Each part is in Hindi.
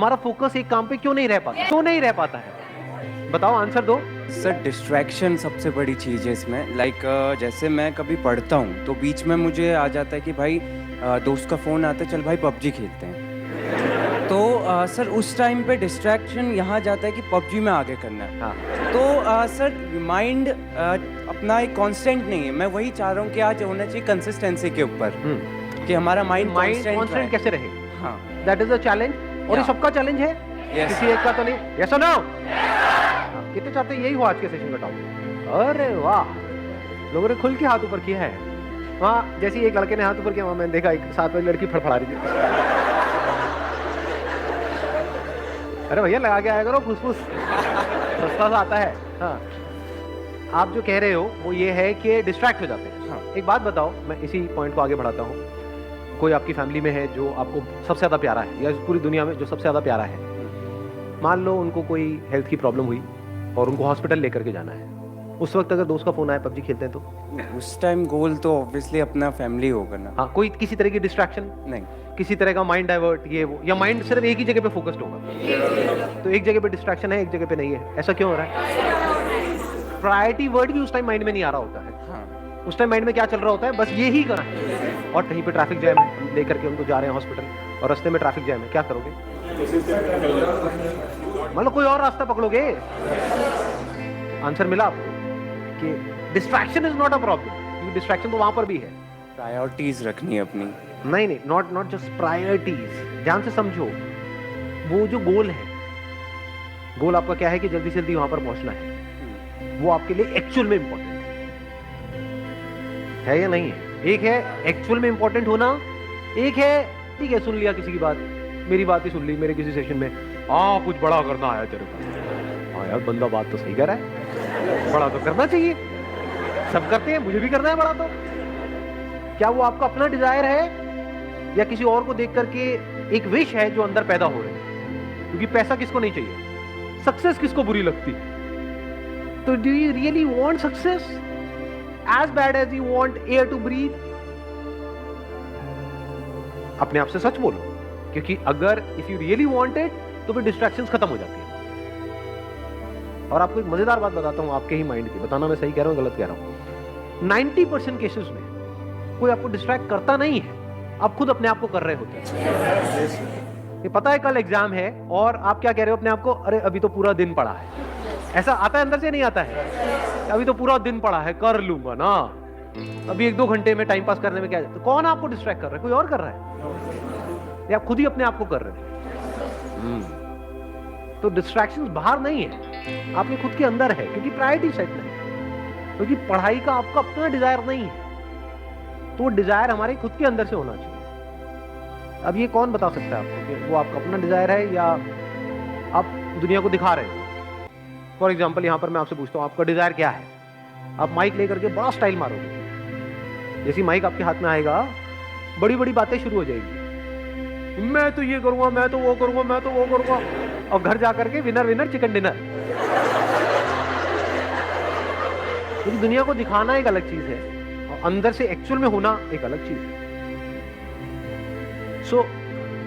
हमारा फोकस एक काम पे क्यों नहीं रह पाता, क्यों नहीं रह पाता है? बताओ, आंसर दो। सर डिस्ट्रैक्शन सबसे बड़ी चीज़ है इसमें। जैसे मैं कभी पढ़ता हूँ तो बीच में मुझे आ जाता है कि भाई दोस्त का फ़ोन आता है, चल भाई पबजी खेलते हैं। तो सर उस टाइम पे डिस्ट्रैक्शन यहाँ जाता है कि पबजी में आगे करना है। हाँ, तो सर माइंड अपना एक कांस्टेंट नहीं है। मैं वही चाह रहा हूँ कि आज होना चाहिए कंसिस्टेंसी के ऊपर, कि हमारा माइंड माइंड कांस्टेंट कॉन्स्टेंट कैसे रहे, हाँ दैट इज अ चैलेंज। और ये Yeah. सबका चैलेंज है, Yes. किसी एक का तो नहीं। यस और नो? कितने चाहते हैं यही हो आज के सेशन का टॉपिक? अरे वाह, लोगों ने खुल के हाथ ऊपर किया है। वहाँ जैसे एक लड़के ने हाथ ऊपर किया, वहाँ मैंने देखा एक साथ वाली लड़की फड़फड़ा रही थी। अरे भैया लगा के आया करो, फुसफुस सस्ता सा आता है। हाँ, आप जो कह रहे हो वो ये है कि डिस्ट्रैक्ट हो जाते हैं। हाँ। एक बात बताओ, मैं इसी पॉइंट को आगे बढ़ाता हूँ। कोई आपकी फैमिली में है जो आपको सबसे ज़्यादा प्यारा है, या इस पूरी दुनिया में जो सबसे ज़्यादा प्यारा है, मान लो उनको कोई हेल्थ की प्रॉब्लम हुई और उनको हॉस्पिटल लेकर के जाना है। उस वक्त अगर दोस्त का फोन आए पबजी खेलते हैं तो उस टाइम गोल तो ऑब्वियसली अपना फैमिली होगा ना। हाँ, कोई किसी तरह की डिस्ट्रैक्शन नहीं, किसी तरह का माइंड डाइवर्ट ये वो, या माइंड सिर्फ एक ही जगह पे फोकस्ड होगा। तो एक जगह पे डिस्ट्रैक्शन है, एक जगह पे नहीं है। ऐसा क्यों हो रहा है? प्रायोरिटी वर्ड भी उस टाइम माइंड में नहीं आ रहा होता है। हाँ उस टाइम माइंड में क्या चल रहा होता है, बस ये ही करना है। और कहीं पे ट्रैफिक जैम है, लेकर के उनको जा रहे हैं हॉस्पिटल और रास्ते में ट्रैफिक जैम है, क्या करोगे? मतलब कोई और रास्ता पकड़ोगे? आंसर मिला आपको कि distraction is not a problem, क्योंकि डिस्ट्रैक्शन तो वहां पर भी है। प्रायोरिटीज रखनी है अपनी। नहीं, नॉट जस्ट प्रायोरिटीज। ध्यान से समझो, वो जो गोल है, गोल आपका क्या है कि जल्दी से जल्दी वहां पर पहुंचना है, वो आपके लिए एक्चुअल में इंपॉर्टेंट है या नहीं है? एक है एक्चुअल में इंपॉर्टेंट होना, एक है ठीक है सुन लिया किसी की बात, मेरी बात ही सुन ली मेरे किसी सेशन में, कुछ बड़ा करना आया तेरे को। हाँ यार, बंदा बात तो सही कर रहा है, बड़ा तो करना चाहिए, सब करते हैं, मुझे भी करना है बड़ा। तो क्या वो आपका अपना डिजायर है या किसी और को देख करके एक विश है जो अंदर पैदा हो रही है? क्योंकि पैसा किसको नहीं चाहिए, सक्सेस किसको बुरी लगती? तो do you really want success as bad as you want air to breathe? अपने आप से सच बोलो, क्योंकि अगर if you really want it तो फिर distractions खत्म हो जाती है। और आपको एक मजेदार बात बताता हूं आपके ही माइंड की, बताना मैं सही कह रहा हूं गलत कह रहा हूं। 90% केसेस में कोई आपको डिस्ट्रैक्ट करता नहीं है, आप खुद अपने आप को कर रहे होते हैं। ये पता है कल एग्जाम है और आप क्या कह रहे हो अपने आप को, अरे अभी तो पूरा दिन पड़ा है। ऐसा आता है अंदर से, नहीं आता है? अभी तो पूरा दिन पड़ा है, कर लूंगा ना, अभी 1-2 घंटे में टाइम पास करने में क्या है? तो कौन आपको डिस्ट्रैक्ट कर रहा है? कोई और कर रहा है या आप खुद ही अपने आप को कर रहे हैं? तो डिस्ट्रैक्शंस बाहर नहीं है, आपके खुद के अंदर है, क्योंकि प्रायोरिटी सेट नहीं, क्योंकि पढ़ाई का आपका अपना डिजायर नहीं है, तो वो डिजायर हमारे खुद के अंदर से होना चाहिए। अब ये कौन बता सकता है आपको कि वो आपका अपना डिजायर है या आप दुनिया को दिखा रहे हो? फॉर एग्जाम्पल यहाँ पर मैं आपसे पूछता हूँ, आपका डिजायर क्या है? आप माइक लेकर के बड़ा स्टाइल मारोगे, जैसी माइक आपके हाथ में आएगा बड़ी बड़ी बातें शुरू हो जाएगी, मैं तो ये करूंगा, मैं तो वो करूंगा, मैं तो वो करूंगा, और घर जाकर के विनर विनर चिकन डिनर। क्योंकि दुनिया को दिखाना एक अलग चीज है और अंदर से एक्चुअल में होना एक अलग चीज है। सो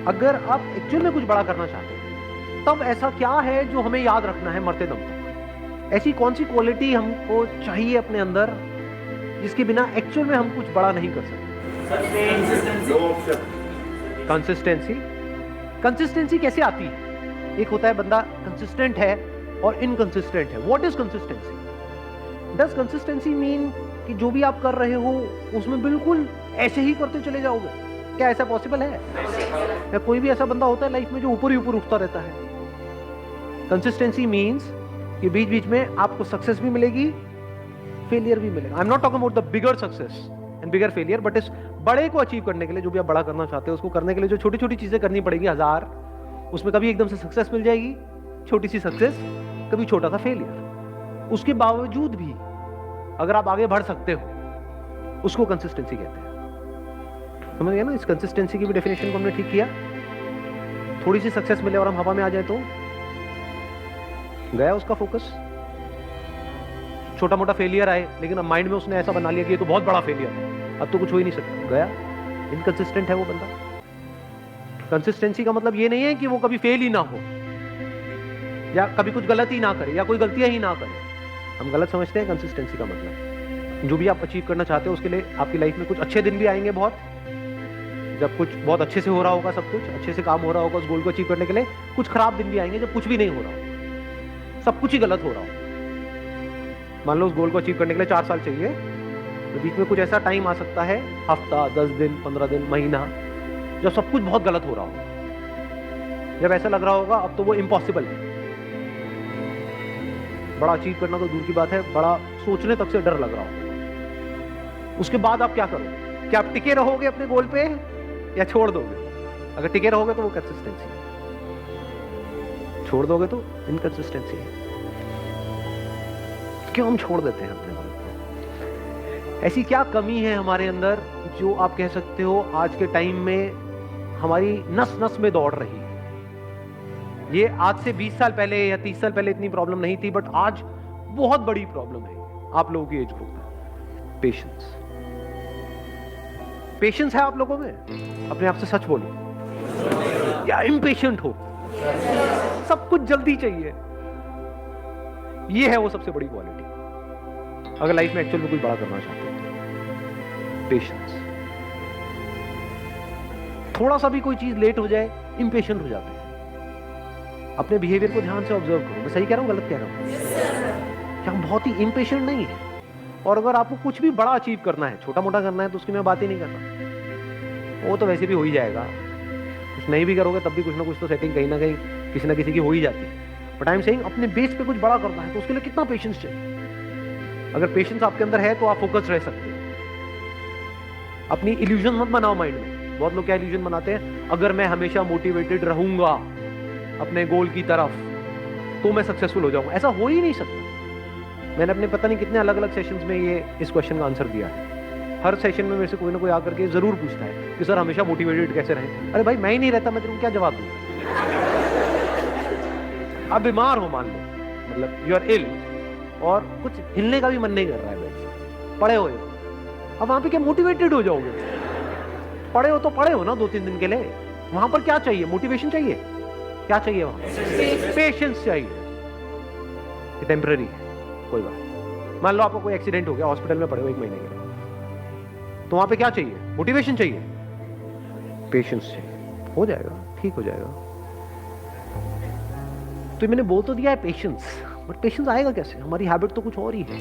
अगर आप एक्चुअल में कुछ बड़ा करना चाहते हैं, तब ऐसा क्या है जो हमें याद रखना है मरते दम तक? ऐसी कौन सी क्वालिटी हमको चाहिए अपने अंदर जिसके बिना एक्चुअल में हम कुछ बड़ा नहीं कर सकते? कंसिस्टेंसी। कंसिस्टेंसी कैसे आती है? एक होता है बंदा कंसिस्टेंट है और इनकंसिस्टेंट है। What is consistency? Does consistency mean कि जो भी आप कर रहे हो उसमें बिल्कुल ऐसे ही करते चले जाओगे? क्या ऐसा पॉसिबल है? या कोई भी ऐसा बंदा होता है लाइफ में जो ऊपर ही ऊपर उठता रहता है? कंसिस्टेंसी मीन्स कि बीच बीच में आपको सक्सेस भी मिलेगी, फेलियर भी मिलेगा। I am not talking about the bigger success and bigger failure, but इस बड़े को अचीव करने के लिए, जो भी आप बड़ा करना चाहते हो उसको करने के लिए जो छोटी छोटी चीजें करनी पड़ेगी 1000, उसमें कभी एकदम से सक्सेस मिल जाएगी, छोटी सी सक्सेस, कभी छोटा सा फेलियर। उसके बावजूद भी अगर आप आगे बढ़ सकते हो, उसको कंसिस्टेंसी कहते हैं। समझ गया ना? इस कंसिस्टेंसी की भी डेफिनेशन को हमने ठीक किया। थोड़ी सी सक्सेस मिले और हम हवा में आ जाए तो गया उसका फोकस। छोटा मोटा फेलियर आए लेकिन अब माइंड में उसने ऐसा बना लिया कि ये तो बहुत बड़ा फेलियर है, अब तो कुछ हो ही नहीं सकता, गया। इनकंसिस्टेंट है वो बंदा। कंसिस्टेंसी का मतलब ये नहीं है कि वो कभी फेल ही ना हो या कभी कुछ गलत ही ना करे या कोई गलतियां ही ना करे। हम गलत समझते हैं कंसिस्टेंसी का मतलब। जो भी आप अचीव करना चाहते हो उसके लिए आपकी लाइफ में कुछ अच्छे दिन भी आएंगे बहुत, जब कुछ बहुत अच्छे से हो रहा होगा, सब कुछ अच्छे से काम हो रहा होगा उस गोल को अचीव करने के लिए। कुछ खराब दिन भी आएंगे जब कुछ भी नहीं हो रहा हो, सब कुछ ही गलत हो रहा हो। मान लो उस गोल को अचीव करने के लिए 4 साल चाहिए, तो बीच में कुछ ऐसा टाइम आ सकता है, हफ्ता, 10 दिन, 15 दिन, महीना, जब सब कुछ बहुत गलत हो रहा हो, जब ऐसा लग रहा होगा अब तो वो इम्पॉसिबल है। बड़ा अचीव करना तो दूर की बात है, बड़ा सोचने तक से डर लग रहा हो। उसके बाद आप क्या करोगे? क्या आप टिके रहोगे अपने गोल पे या छोड़ दोगे? अगर टिके रहोगे तो वो कंसिस्टेंसी है, छोड़ दोगे तो इनकंसिस्टेंसी है। क्यों हम छोड़ देते हैं अपने गोल को? ऐसी क्या कमी है हमारे अंदर जो आप कह सकते हो आज के टाइम में हमारी नस नस में दौड़ रही है? ये आज से 20 साल पहले या 30 साल पहले इतनी प्रॉब्लम नहीं थी, बट आज बहुत बड़ी प्रॉब्लम है आप लोगों की एज ग्रुप में। पेशेंस। पेशेंस है आप लोगों में? अपने आप से सच बोलो, या इम्पेशेंट हो? सब कुछ जल्दी चाहिए। ये है वो सबसे बड़ी क्वालिटी अगर लाइफ में एक्चुअल में कुछ बड़ा करना चाहते हो। पेशेंस। थोड़ा सा भी कोई चीज लेट हो जाए इम्पेशेंट हो जाते हैं। अपने बिहेवियर को ध्यान से ऑब्जर्व करो, मैं सही कह रहा हूं गलत कह रहा हूं? क्या हम बहुत ही इम्पेशेंट नहीं है? और अगर आपको कुछ भी बड़ा अचीव करना है, छोटा मोटा करना है, तो उसकी मैं बात ही नहीं कर रहा, वो तो वैसे भी हो ही जाएगा। कुछ नहीं भी करोगे तब भी कुछ ना कुछ तो सेटिंग कहीं ना कहीं किसी ना किसी की हो ही जाती है। बट आई एम सेइंग अपने बेस पे कुछ बड़ा करना है तो उसके लिए कितना पेशेंस चाहिए? अगर पेशेंस आपके अंदर है तो आप फोकस रह सकते हो। अपनी इल्यूजन मत बनाओ माइंड में। बहुत लोग क्या इल्यूजन बनाते हैं, अगर मैं हमेशा मोटिवेटेड रहूंगा अपने गोल की तरफ तो मैं सक्सेसफुल हो जाऊंगा। ऐसा हो ही नहीं सकता। मैंने अपने पता नहीं कितने अलग अलग सेशंस में ये इस क्वेश्चन का आंसर दिया है। हर सेशन में मेरे से कोई ना कोई आकर के जरूर पूछता है कि सर हमेशा मोटिवेटेड कैसे रहें? अरे भाई मैं ही नहीं रहता, मैं तुमको क्या जवाब दूं? आप बीमार हो मान लो, मतलब यू आर इल और कुछ हिलने का भी मन नहीं कर रहा है, बेड से पड़े हुए हो, अब वहां पे क्या मोटिवेटेड हो जाओगे? पड़े हो तो पड़े हो ना 2-3 दिन के लिए। वहां पर क्या चाहिए? मोटिवेशन चाहिए? क्या चाहिए वहां? पेशेंस चाहिए। टेम्पररी है, कोई बात। मान लो आपको कोई एक्सीडेंट हो गया, हॉस्पिटल में पड़े हो 1 महीने के लिए, तो वहां पे क्या चाहिए? मोटिवेशन चाहिए? पेशेंस चाहिए। हो जाएगा, ठीक हो जाएगा। तो मैंने बोल तो दिया है पेशेंस, बट पेशेंस आएगा कैसे? हमारी हैबिट तो कुछ और ही है।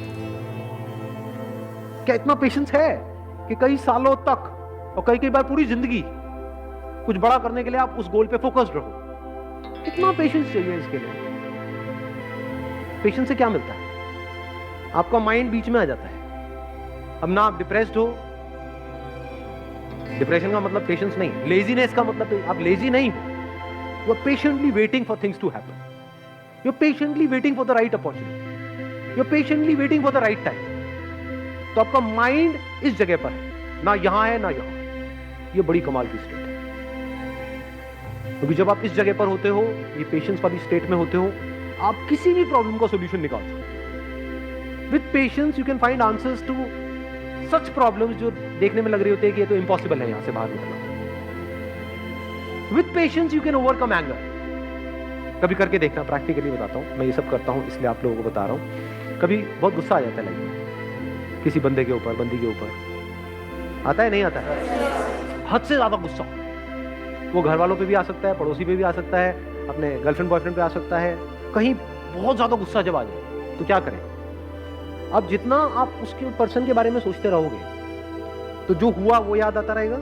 क्या इतना पेशेंस है कि कई सालों तक और कई बार पूरी जिंदगी कुछ बड़ा करने के लिए आप उस गोल पे फोकस्ड रहो? कितना पेशेंस चाहिए इसके लिए? पेशेंस से क्या मिलता है? आपका माइंड बीच में आ जाता है। अब ना आप डिप्रेस्ड हो, डिप्रेशन का मतलब पेशेंस नहीं, लेजीनेस का मतलब आप लेजी नहीं हो, you are patiently waiting for things to happen, you are patiently waiting for the right opportunity, you are patiently waiting for the right time. तो आपका माइंड इस जगह पर है, ना यहां है ना यहां। ये बड़ी कमाल की स्टेट है, क्योंकि जब आप इस जगह पर होते हो, ये पेशेंस वाली स्टेट में होते हो, आप किसी भी प्रॉब्लम का सॉल्यूशन निकाल सकते हो। With patience you can find answers to such problems जो देखने में लग रही होती है कि ये तो इम्पॉसिबल है यहां से बाहर निकलना। With patience you can overcome anger. कभी करके देखना, प्रैक्टिकली बताता हूं, मैं ये सब करता हूं इसलिए आप लोगों को बता रहा हूं। कभी बहुत गुस्सा आ जाता है लाइफ में, किसी बंदे के ऊपर, बंदी के ऊपर आता है, नहीं आता है? हद से ज्यादा गुस्सा। वो घर वालों पे भी आ सकता है, पड़ोसी पे भी आ सकता है, अपने गर्लफ्रेंड बॉयफ्रेंड पे आ सकता है। कहीं बहुत ज्यादा गुस्सा जब आ जाए तो क्या करें? अब जितना आप उसके पर्सन के बारे में सोचते रहोगे तो जो हुआ वो याद आता रहेगा,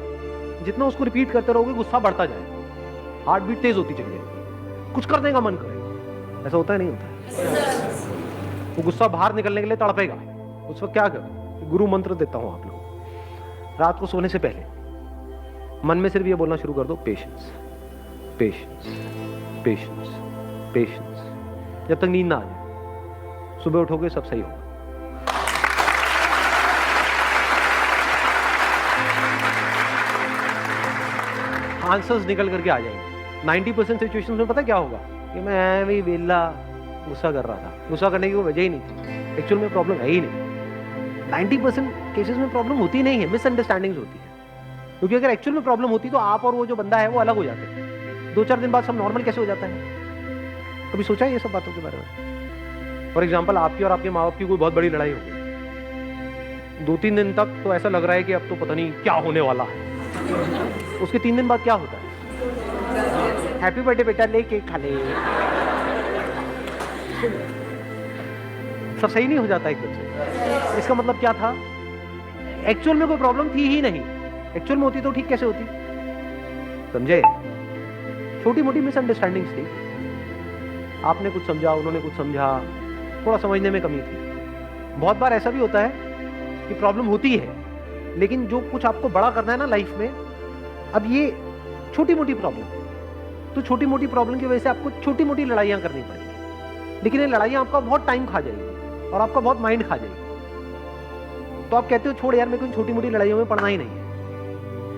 जितना उसको रिपीट करते रहोगे गुस्सा बढ़ता जाएगा, हार्ट बीट तेज होती चली जाएगी, कुछ करने का मन करेगा। ऐसा होता है, नहीं होता? वो गुस्सा बाहर निकलने के लिए तड़पेगा। उस वक्त क्या करो? गुरु मंत्र देता हूं आप लोग, रात को सोने से पहले मन में सिर्फ ये बोलना शुरू कर दो, पेशेंस पेशेंस पेशेंस पेशेंस, जब तक नींद ना आ जाए। सुबह उठोगे सब सही होगा। आंसर्स निकल करके आ जाएंगे। 90% सिचुएशंस में पता क्या होगा कि मैं भी वेला गुस्सा कर रहा था, गुस्सा करने की कोई वजह ही नहीं थी, एक्चुअल में प्रॉब्लम है ही नहीं। 90% केसेस में प्रॉब्लम होती नहीं है, मिसअंडरस्टैंडिंग्स होती है। क्योंकि अगर एक्चुअल में प्रॉब्लम होती तो आप और वो जो बंदा है वो अलग हो जाते। 2-4 दिन बाद सब नॉर्मल कैसे हो जाता है? कभी सोचा है ये सब बातों के बारे में? फॉर एग्जाम्पल, आपकी और आपके माँ बाप की कोई बहुत बड़ी लड़ाई हो गई, 2-3 दिन तक तो ऐसा लग रहा है कि अब तो पता नहीं क्या होने वाला है। उसके 3 दिन बाद क्या होता है? हैप्पी बर्थडे बेटा, ले केक खा ले। सब सही नहीं हो जाता एक बच्चे। इसका मतलब क्या था? एक्चुअल में कोई प्रॉब्लम थी ही नहीं। एक्चुअल में होती तो ठीक कैसे होती? समझे? छोटी मोटी मिसअंडरस्टैंडिंग्स थी, आपने कुछ समझा, उन्होंने कुछ समझा, थोड़ा समझने में कमी थी। बहुत बार ऐसा भी होता है कि प्रॉब्लम होती है, लेकिन जो कुछ आपको बड़ा करना है ना लाइफ में, अब ये छोटी मोटी प्रॉब्लम है, तो छोटी मोटी प्रॉब्लम की वजह से आपको छोटी मोटी लड़ाइयां करनी पड़ेंगी, लेकिन ये लड़ाइयां आपका बहुत टाइम खा जाएगी और आपका बहुत माइंड खा जाएगी। तो आप कहते हो छोड़ यार, मेरे को छोटी मोटी लड़ाइयों में पड़ना ही नहीं है।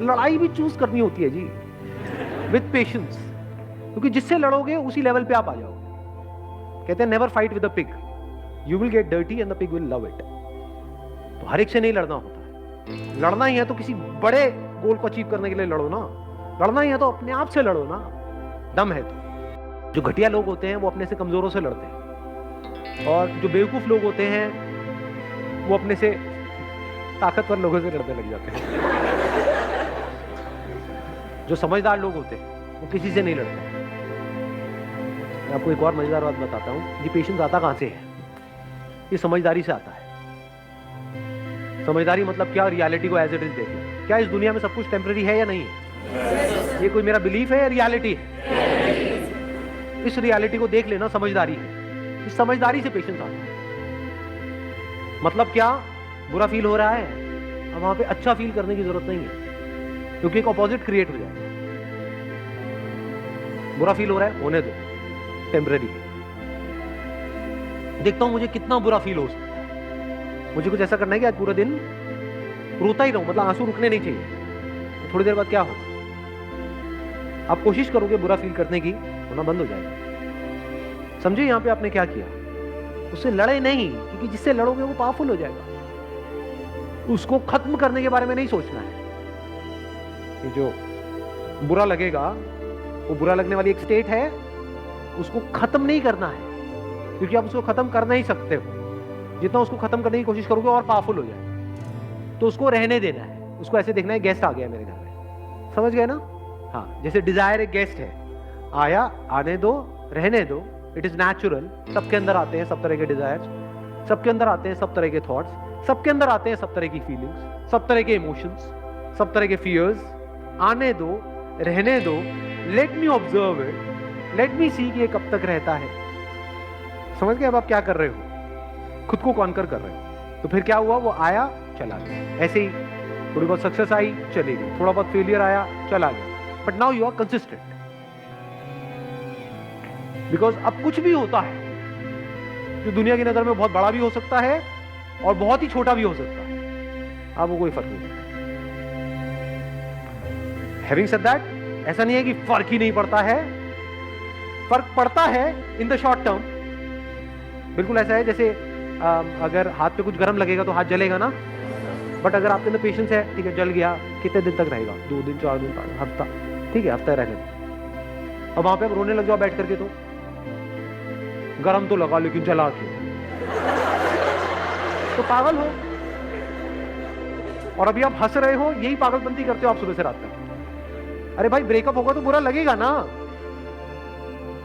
लड़ाई भी चूज करनी होती है जी, विद पेशेंस, क्योंकि जिससे लड़ोगे उसी लेवल पे आप आ जाओगे। कहते हैं never fight with a pig, you will get dirty and the pig will love it. तो हर एक से नहीं लड़ना होता है। लड़ना ही है तो किसी बड़े गोल को अचीव करने के लिए लड़ो ना। लड़ना ही है तो अपने आप से लड़ो ना, दम है तो। जो घटिया लोग होते हैं वो अपने से कमजोरों से लड़ते हैं, और जो बेवकूफ लोग होते हैं वो अपने से ताकतवर लोगों से लड़ने लग जाते हैं। जो समझदार लोग होते हैं वो किसी से नहीं लड़ते। मैं आपको एक और मजेदार बात बताता हूं। ये पेशेंस आता कहां से है? ये समझदारी से आता है। समझदारी मतलब क्या? रियलिटी को एज इट इज देखना। क्या इस दुनिया में सब कुछ टेम्पररी है या नहीं है? ये कोई मेरा बिलीफ है या रियलिटी है? इस रियलिटी को देख लेना समझदारी है। इस समझदारी से पेशेंस आता है। मतलब क्या? बुरा फील हो रहा है, अब वहां पे अच्छा फील करने की जरूरत नहीं है, क्योंकि एक ऑपोजिट क्रिएट हो जाएगा। बुरा फील हो रहा है, होने दो, टेम्पररी। देखता हूं मुझे कितना बुरा फील हो सकता है। मुझे कुछ ऐसा करना है कि आज पूरा दिन रोता ही रहूं, मतलब आंसू रुकने नहीं चाहिए। तो थोड़ी देर बाद क्या होगा? आप कोशिश करोगे बुरा फील करने की, होना बंद हो जाएगा। समझे यहां पे आपने क्या किया? उससे लड़े नहीं, क्योंकि जिससे लड़ोगे वो पावरफुल हो जाएगा। उसको खत्म करने के बारे में नहीं सोचना है कि जो बुरा लगेगा वो बुरा लगने वाली एक स्टेट है, उसको खत्म नहीं करना है, क्योंकि आप उसको खत्म कर नहीं सकते हो। जितना उसको खत्म करने की कोशिश करोगे और पावरफुल हो जाएगा। तो उसको रहने देना है। उसको ऐसे देखना है गेस्ट आ गया मेरे घर में, समझ गए ना? हाँ, जैसे डिजायर एक गेस्ट है, आया, आने दो, रहने दो, इट इज नेचुरल। सबके अंदर आते हैं सब तरह के डिजायर्स, सबके अंदर आते हैं सब तरह के थॉट्स, सबके अंदर आते हैं सब तरह की फीलिंग्स, सब तरह के इमोशंस, सब तरह के फियर्स। आने दो, रहने दो, let me observe it, let me see कि ये कब तक रहता है। समझ गए अब आप क्या कर रहे हो? खुद को कॉन्कर कर रहे हो। तो फिर क्या हुआ? वो आया, चला गया। ऐसे ही थोड़ी बहुत सक्सेस आई, चली गई, थोड़ा बहुत फेलियर आया, चला गया। But now you are consistent, because अब कुछ भी होता है जो दुनिया की नजर में बहुत बड़ा भी हो सकता है और बहुत ही छोटा भी हो सकता है, आपको कोई फर्क नहीं पड़ता। हैविंग सेड दैट, ऐसा नहीं है कि फर्क ही नहीं पड़ता है, फर्क पड़ता है इन द शॉर्ट टर्म। बिल्कुल ऐसा है जैसे अगर हाथ पे कुछ गर्म लगेगा तो हाथ जलेगा ना, बट अगर आपके अंदर पेशेंस है, ठीक है, जल गया, कितने दिन तक रहेगा? 2 दिन, 4 दिन, हफ्ता, ठीक है, हफ्ता रहने दो। अब वहां पे आप रोने लग जाओ बैठ करके, तो गरम तो लगा लेकिन जला क्यों? तो पागल हो। और अभी आप हंस रहे हो, यही पागलपंती करते हो आप सुबह से रात तक। अरे भाई, ब्रेकअप होगा तो बुरा लगेगा ना।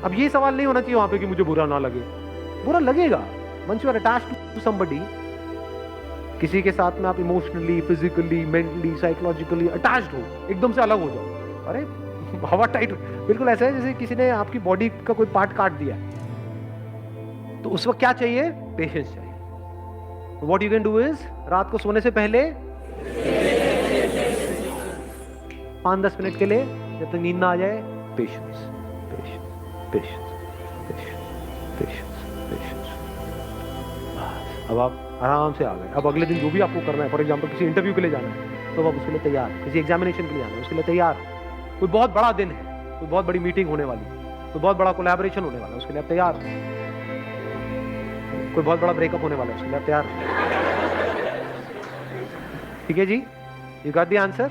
अब ये सवाल नहीं होना चाहिए वहां पे कि मुझे बुरा ना लगे। बुरा लगेगा। Once you are attached to somebody, किसी के साथ में आप emotionally, physically, mentally, psychologically attached हो, एकदम से अलग हो जाओ, अरे हवा टाइट। बिल्कुल ऐसा है जैसे किसी ने आपकी बॉडी का कोई पार्ट काट दिया, तो उस वक्त क्या चाहिए? पेशेंस चाहिए। What you can do is, रात को सोने से पहले 5-10 मिनट के लिए, जब तक नींद ना आ जाए, patience, patience, patience, patience, patience, patience. अब आप आराम से आ गए। अब अगले दिन जो भी आपको करना है, फॉर एग्जाम्पल किसी इंटरव्यू के लिए जाना है, तो आप उसके लिए तैयार, किसी एग्जामिनेशन के लिए जाना है उसके लिए तैयार, कोई बहुत बड़ा दिन है, कोई बहुत बड़ी मीटिंग होने वाली, कोई बहुत बड़ा कोलैबोरेशन होने वाला है, उसके लिए आप तैयार, कोई बहुत बड़ा ब्रेकअप होने वाला है, उसके लिए आप तैयार। ठीक है जी, यू गॉट द आंसर।